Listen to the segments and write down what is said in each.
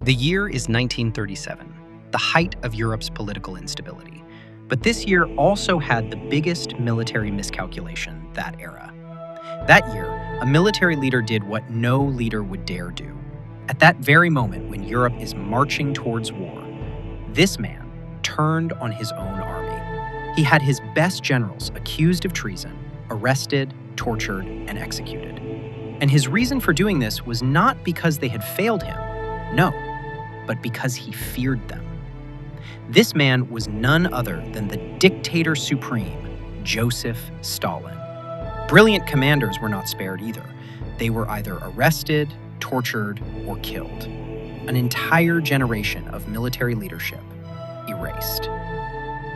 The year is 1937, the height of Europe's political instability. But this year also had the biggest military miscalculation that era. That year, a military leader did what no leader would dare do. At that very moment when Europe is marching towards war, this man turned on his own army. He had his best generals accused of treason, arrested, tortured, and executed. And his reason for doing this was not because they had failed him, no, but because he feared them. This man was none other than the dictator supreme, Joseph Stalin. Brilliant commanders were not spared either. They were either arrested, tortured, or killed. An entire generation of military leadership erased.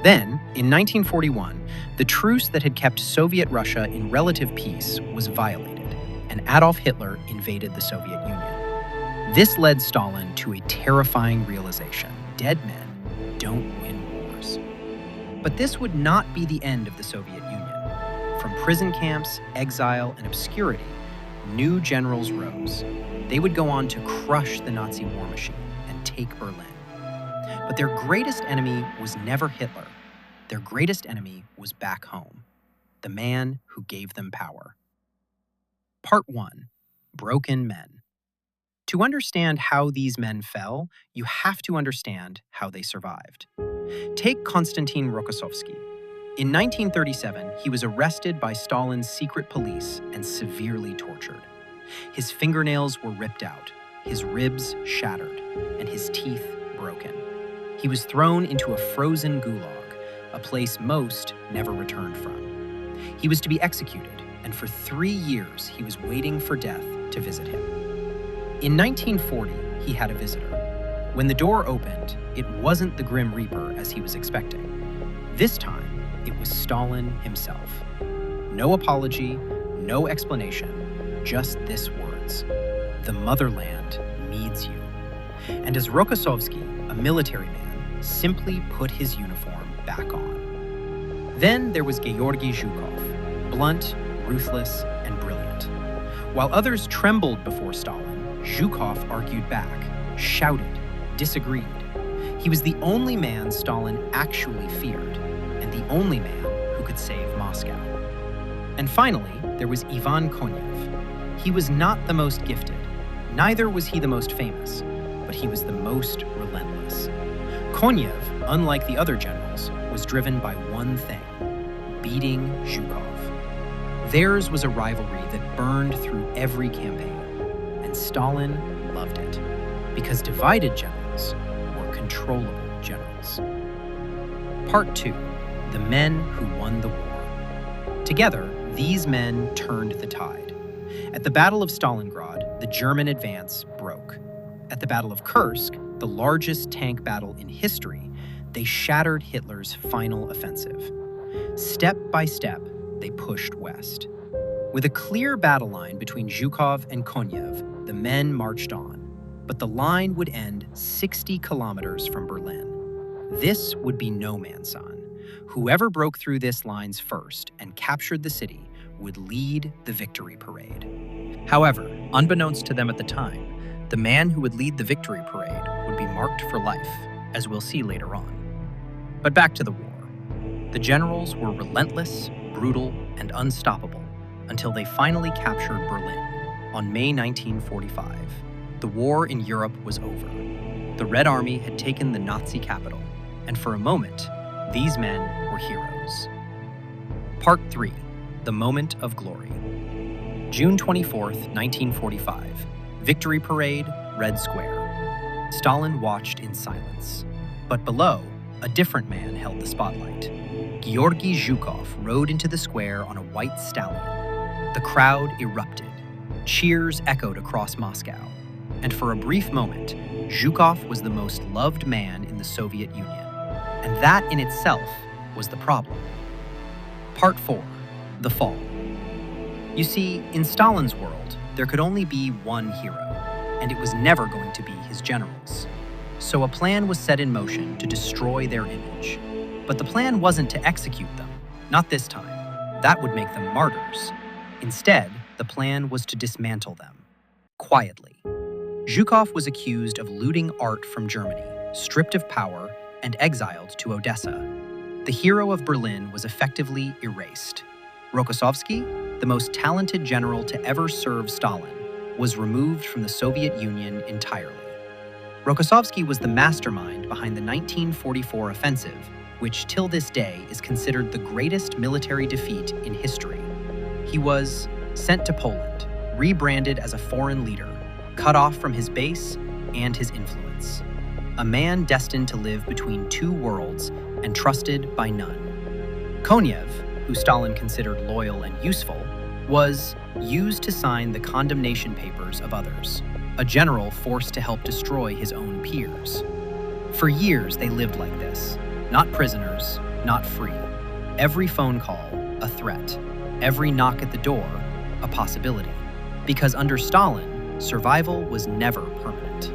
Then, in 1941, the truce that had kept Soviet Russia in relative peace was violated, and Adolf Hitler invaded the Soviet Union. This led Stalin to a terrifying realization: dead men don't win wars. But this would not be the end of the Soviet Union. From prison camps, exile, and obscurity, new generals rose. They would go on to crush the Nazi war machine and take Berlin. But their greatest enemy was never Hitler. Their greatest enemy was back home, the man who gave them power. Part 1. Broken Men. To understand how these men fell, you have to understand how they survived. Take Konstantin Rokossovsky. In 1937, he was arrested by Stalin's secret police and severely tortured. His fingernails were ripped out, his ribs shattered, and his teeth broken. He was thrown into a frozen gulag, a place most never returned from. He was to be executed, and for 3 years he was waiting for death to visit him. In 1940, he had a visitor. When the door opened, it wasn't the Grim Reaper as he was expecting. This time, it was Stalin himself. No apology, no explanation, just this words: "The motherland needs you." And as Rokossovsky, a military man, simply put his uniform back on. Then there was Georgy Zhukov, blunt, ruthless, and brilliant. While others trembled before Stalin, Zhukov argued back, shouted, disagreed. He was the only man Stalin actually feared, and the only man who could save Moscow. And finally, there was Ivan Konyev. He was not the most gifted, neither was he the most famous, but he was the most relentless. Konyev, unlike the other generals, was driven by one thing: beating Zhukov. Theirs was a rivalry that burned through every campaign, and Stalin loved it, because divided generals were controllable generals. Part 2. The men who won the war. Together, these men turned the tide. At the Battle of Stalingrad, the German advance broke. At the Battle of Kursk, the largest tank battle in history, they shattered Hitler's final offensive. Step by step, they pushed west. With a clear battle line between Zhukov and Konyev, the men marched on. But the line would end 60 kilometers from Berlin. This would be no man's land. Whoever broke through this lines first and captured the city would lead the victory parade. However, unbeknownst to them at the time, the man who would lead the victory parade would be marked for life, as we'll see later on. But back to the war. The generals were relentless, brutal, and unstoppable until they finally captured Berlin on May 1945. The war in Europe was over. The Red Army had taken the Nazi capital, and for a moment, these men were heroes. Part 3. The Moment of Glory. June 24th, 1945. Victory Parade, Red Square. Stalin watched in silence. But below, a different man held the spotlight. Georgy Zhukov rode into the square on a white stallion. The crowd erupted. Cheers echoed across Moscow. And for a brief moment, Zhukov was the most loved man in the Soviet Union. And that in itself was the problem. Part 4. The Fall. You see, in Stalin's world, there could only be one hero, and it was never going to be his generals. So a plan was set in motion to destroy their image. But the plan wasn't to execute them, not this time. That would make them martyrs. Instead, the plan was to dismantle them, quietly. Zhukov was accused of looting art from Germany, stripped of power, and exiled to Odessa. The hero of Berlin was effectively erased. Rokossovsky, the most talented general to ever serve Stalin, was removed from the Soviet Union entirely. Rokossovsky was the mastermind behind the 1944 offensive, which till this day is considered the greatest military defeat in history. He was sent to Poland, rebranded as a foreign leader, cut off from his base and his influence. A man destined to live between two worlds and trusted by none. Konev, who Stalin considered loyal and useful, was used to sign the condemnation papers of others, a general forced to help destroy his own peers. For years, they lived like this, not prisoners, not free. Every phone call, a threat. Every knock at the door, a possibility. Because under Stalin, survival was never permanent.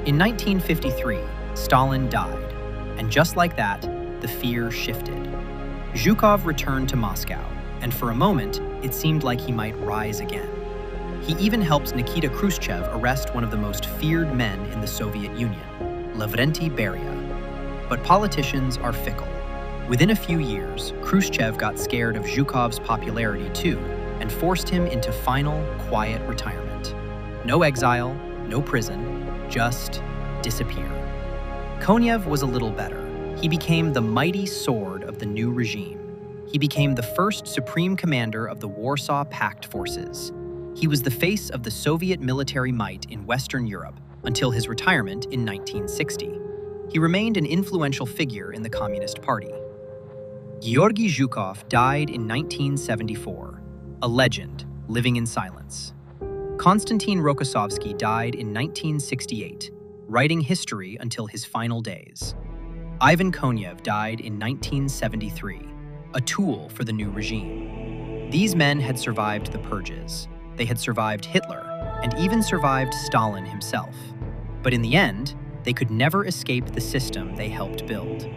In 1953, Stalin died, and just like that, the fear shifted. Zhukov returned to Moscow, and for a moment, it seemed like he might rise again. He even helped Nikita Khrushchev arrest one of the most feared men in the Soviet Union, Lavrentiy Beria. But politicians are fickle. Within a few years, Khrushchev got scared of Zhukov's popularity too, and forced him into final, quiet retirement. No exile, no prison, just disappear. Konev was a little better. He became the mighty sword of the new regime. He became the first supreme commander of the Warsaw Pact forces. He was the face of the Soviet military might in Western Europe until his retirement in 1960. He remained an influential figure in the Communist Party. Georgy Zhukov died in 1974, a legend living in silence. Konstantin Rokossovsky died in 1968, writing history until his final days. Ivan Konev died in 1973, a tool for the new regime. These men had survived the purges. They had survived Hitler, and even survived Stalin himself. But in the end, they could never escape the system they helped build.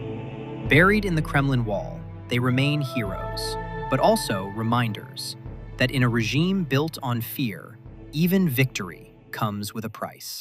Buried in the Kremlin wall, they remain heroes, but also reminders that in a regime built on fear, even victory comes with a price.